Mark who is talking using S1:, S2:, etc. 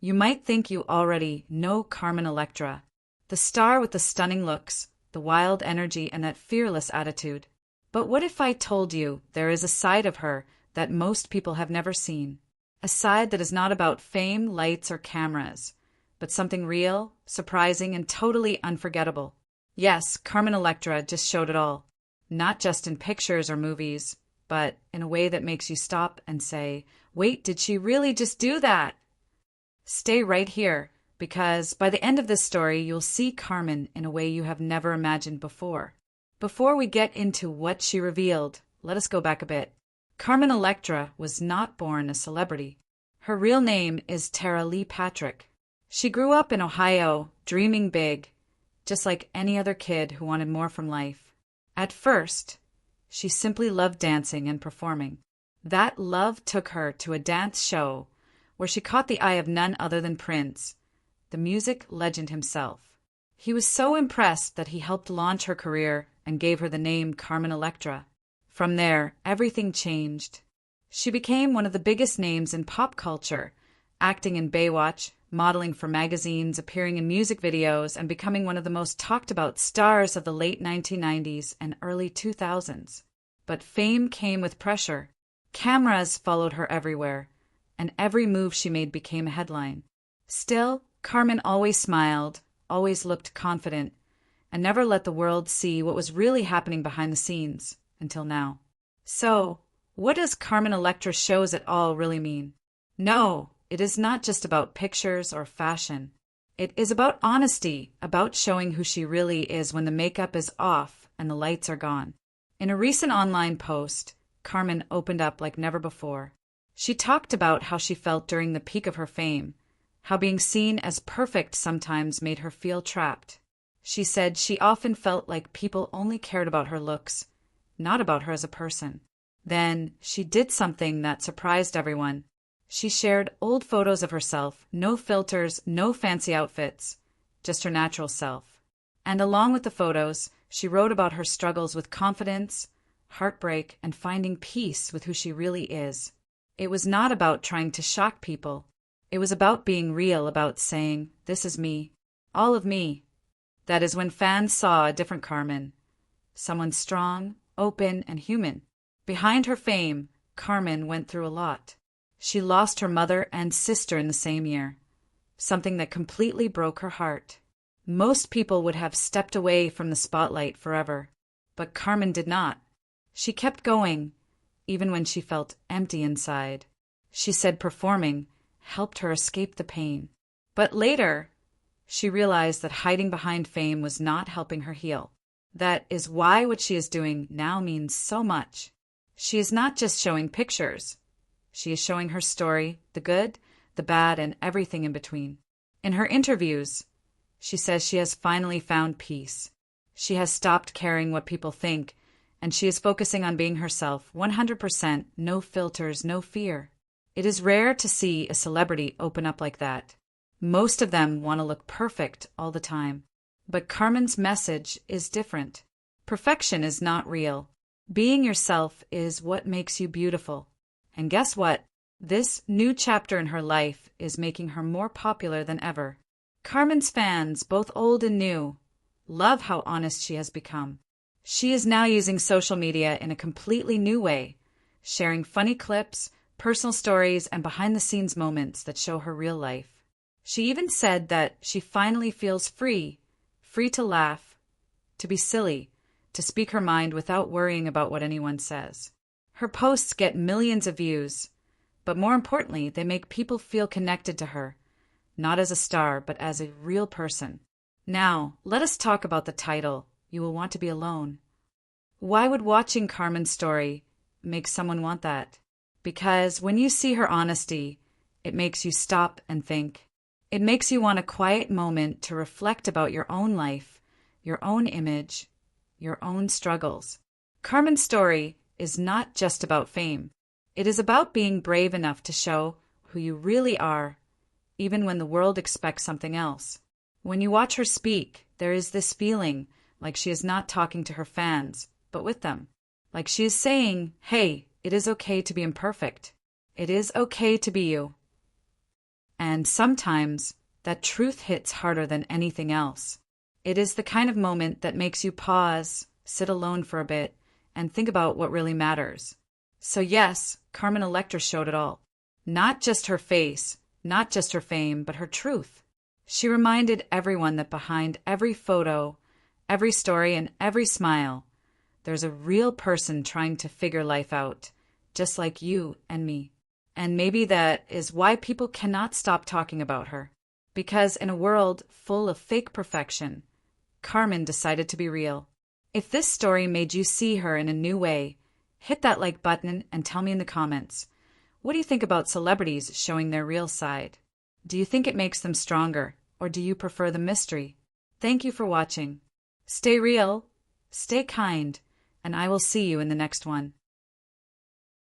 S1: You might think you already know Carmen Electra, the star with the stunning looks, the wild energy, and that fearless attitude. But what if I told you there is a side of her that most people have never seen? A side that is not about fame, lights, or cameras, but something real, surprising, and totally unforgettable. Yes, Carmen Electra just showed it all. Not just in pictures or movies, but in a way that makes you stop and say, wait, did she really just do that? Stay right here, because by the end of this story, you'll see Carmen in a way you have never imagined before. Before we get into what she revealed, let us go back a bit. Carmen Electra was not born a celebrity. Her real name is Tara Lee Patrick. She grew up in Ohio, dreaming big, just like any other kid who wanted more from life. At first, she simply loved dancing and performing. That love took her to a dance show where she caught the eye of none other than Prince, the music legend himself. He was so impressed that he helped launch her career and gave her the name Carmen Electra. From there, everything changed. She became one of the biggest names in pop culture, acting in Baywatch, modeling for magazines, appearing in music videos, and becoming one of the most talked-about stars of the late 1990s and early 2000s. But fame came with pressure. Cameras followed her everywhere, and every move she made became a headline. Still, Carmen always smiled, always looked confident, and never let the world see what was really happening behind the scenes, until now. So, what does Carmen Electra shows it all really mean? No, it is not just about pictures or fashion. It is about honesty, about showing who she really is when the makeup is off and the lights are gone. In a recent online post, Carmen opened up like never before. She talked about how she felt during the peak of her fame, how being seen as perfect sometimes made her feel trapped. She said she often felt like people only cared about her looks, not about her as a person. Then she did something that surprised everyone. She shared old photos of herself, no filters, no fancy outfits, just her natural self. And along with the photos, she wrote about her struggles with confidence, heartbreak, and finding peace with who she really is. It was not about trying to shock people. It was about being real, about saying, this is me, all of me. That is when fans saw a different Carmen, someone strong, open, and human. Behind her fame, Carmen went through a lot. She lost her mother and sister in the same year, something that completely broke her heart. Most people would have stepped away from the spotlight forever, but Carmen did not. She kept going, even when she felt empty inside. She said performing helped her escape the pain. But later, she realized that hiding behind fame was not helping her heal. That is why what she is doing now means so much. She is not just showing pictures. She is showing her story, the good, the bad, and everything in between. In her interviews, she says she has finally found peace. She has stopped caring what people think, and she is focusing on being herself, 100%, no filters, no fear. It is rare to see a celebrity open up like that. Most of them want to look perfect all the time. But Carmen's message is different. Perfection is not real. Being yourself is what makes you beautiful. And guess what? This new chapter in her life is making her more popular than ever. Carmen's fans, both old and new, love how honest she has become. She is now using social media in a completely new way, sharing funny clips, personal stories, and behind-the-scenes moments that show her real life. She even said that she finally feels free to laugh, to be silly, to speak her mind without worrying about what anyone says. Her posts get millions of views, but more importantly, they make people feel connected to her, not as a star, but as a real person. Now, let us talk about the title, You Will Want to Be Alone. Why would watching Carmen's story make someone want that? Because when you see her honesty, it makes you stop and think. It makes you want a quiet moment to reflect about your own life, your own image, your own struggles. Carmen's story is not just about fame. It is about being brave enough to show who you really are, even when the world expects something else. When you watch her speak, there is this feeling like she is not talking to her fans, but with them. Like she is saying, hey, it is okay to be imperfect. It is okay to be you. And sometimes that truth hits harder than anything else. It is the kind of moment that makes you pause, sit alone for a bit, and think about what really matters. So yes, Carmen Electra showed it all. Not just her face, not just her fame, but her truth. She reminded everyone that behind every photo, every story, and every smile, there's a real person trying to figure life out, just like you and me. And maybe that is why people cannot stop talking about her. Because in a world full of fake perfection, Carmen decided to be real. If this story made you see her in a new way, hit that like button and tell me in the comments. What do you think about celebrities showing their real side? Do you think it makes them stronger, or do you prefer the mystery? Thank you for watching. Stay real, stay kind, and I will see you in the next one.